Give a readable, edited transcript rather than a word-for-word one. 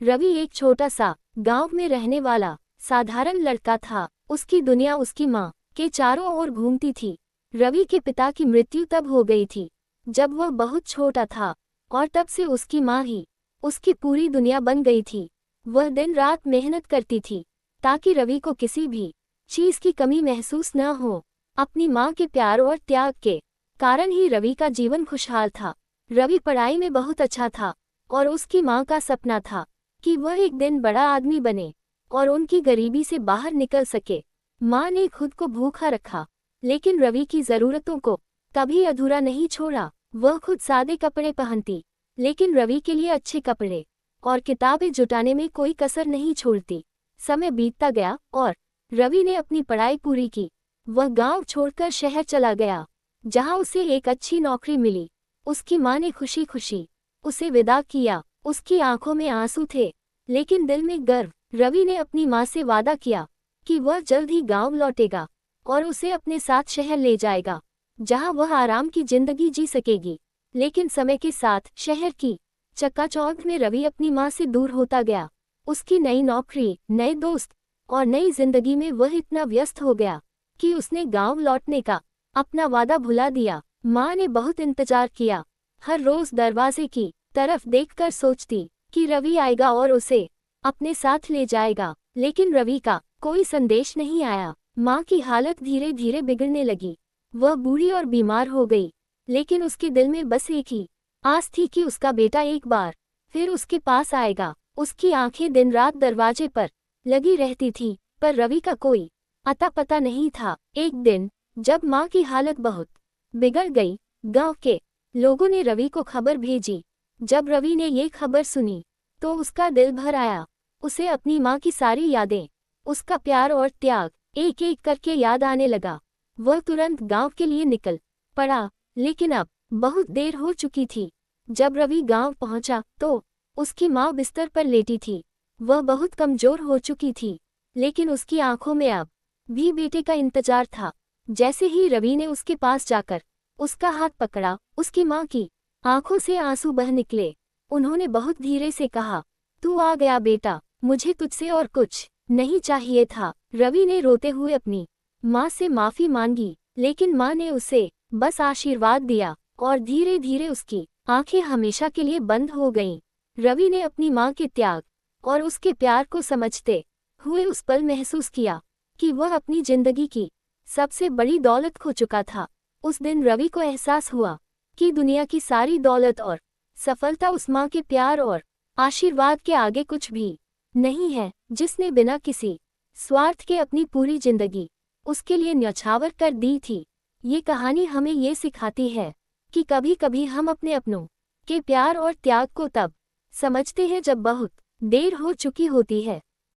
रवि एक छोटा सा गांव में रहने वाला साधारण लड़का था। उसकी दुनिया उसकी माँ के चारों ओर घूमती थी। रवि के पिता की मृत्यु तब हो गई थी जब वह बहुत छोटा था, और तब से उसकी माँ ही उसकी पूरी दुनिया बन गई थी। वह दिन रात मेहनत करती थी ताकि रवि को किसी भी चीज की कमी महसूस न हो। अपनी माँ के प्यार और त्याग के कारण ही रवि का जीवन खुशहाल था। रवि पढ़ाई में बहुत अच्छा था और उसकी माँ का सपना था कि वह एक दिन बड़ा आदमी बने और उनकी गरीबी से बाहर निकल सके। माँ ने खुद को भूखा रखा, लेकिन रवि की जरूरतों को कभी अधूरा नहीं छोड़ा। वह खुद सादे कपड़े पहनती, लेकिन रवि के लिए अच्छे कपड़े और किताबें जुटाने में कोई कसर नहीं छोड़ती। समय बीतता गया और रवि ने अपनी पढ़ाई पूरी की। वह गांव छोड़कर शहर चला गया, जहां उसे एक अच्छी नौकरी मिली। उसकी माँ ने खुशी खुशी उसे विदा किया। उसकी आंखों में आंसू थे, लेकिन दिल में गर्व। रवि ने अपनी माँ से वादा किया कि वह जल्द ही गांव लौटेगा और उसे अपने साथ शहर ले जाएगा, जहां वह आराम की जिंदगी जी सकेगी। लेकिन समय के साथ शहर की चकाचौंध में रवि अपनी माँ से दूर होता गया। उसकी नई नौकरी, नए दोस्त और नई जिंदगी में वह इतना व्यस्त हो गया कि उसने गांव लौटने का अपना वादा भुला दिया। माँ ने बहुत इंतजार किया, हर रोज दरवाजे की तरफ देखकर सोचती कि रवि आएगा और उसे अपने साथ ले जाएगा, लेकिन रवि का कोई संदेश नहीं आया। माँ की हालत धीरे धीरे बिगड़ने लगी। वह बूढ़ी और बीमार हो गई, लेकिन उसके दिल में बस एक ही आस थी कि उसका बेटा एक बार फिर उसके पास आएगा। उसकी आंखें दिन रात दरवाजे पर लगी रहती थी, पर रवि का कोई अता पता नहीं था। एक दिन जब माँ की हालत बहुत बिगड़ गई, गांव के लोगों ने रवि को खबर भेजी। जब रवि ने ये खबर सुनी तो उसका दिल भर आया। उसे अपनी माँ की सारी यादें, उसका प्यार और त्याग एक एक करके याद आने लगा। वह तुरंत गांव के लिए निकल पड़ा, लेकिन अब बहुत देर हो चुकी थी। जब रवि गांव पहुंचा तो उसकी माँ बिस्तर पर लेटी थी। वह बहुत कमजोर हो चुकी थी, लेकिन उसकी आंखों में अब भी बेटे का इंतजार था। जैसे ही रवि ने उसके पास जाकर उसका हाथ पकड़ा, उसकी माँ की आंखों से आंसू बह निकले। उन्होंने बहुत धीरे से कहा, तू आ गया बेटा, मुझे तुझसे और कुछ नहीं चाहिए था। रवि ने रोते हुए अपनी माँ से माफी मांगी, लेकिन माँ ने उसे बस आशीर्वाद दिया और धीरे धीरे उसकी आंखें हमेशा के लिए बंद हो गईं। रवि ने अपनी माँ के त्याग और उसके प्यार को समझते हुए उस पल महसूस किया कि वह अपनी जिंदगी की सबसे बड़ी दौलत खो चुका था। उस दिन रवि को एहसास हुआ कि दुनिया की सारी दौलत और सफलता उस माँ के प्यार और आशीर्वाद के आगे कुछ भी नहीं है, जिसने बिना किसी स्वार्थ के अपनी पूरी जिंदगी उसके लिए न्यौछावर कर दी थी। ये कहानी हमें ये सिखाती है कि कभी कभी हम अपने अपनों के प्यार और त्याग को तब समझते हैं जब बहुत देर हो चुकी होती है।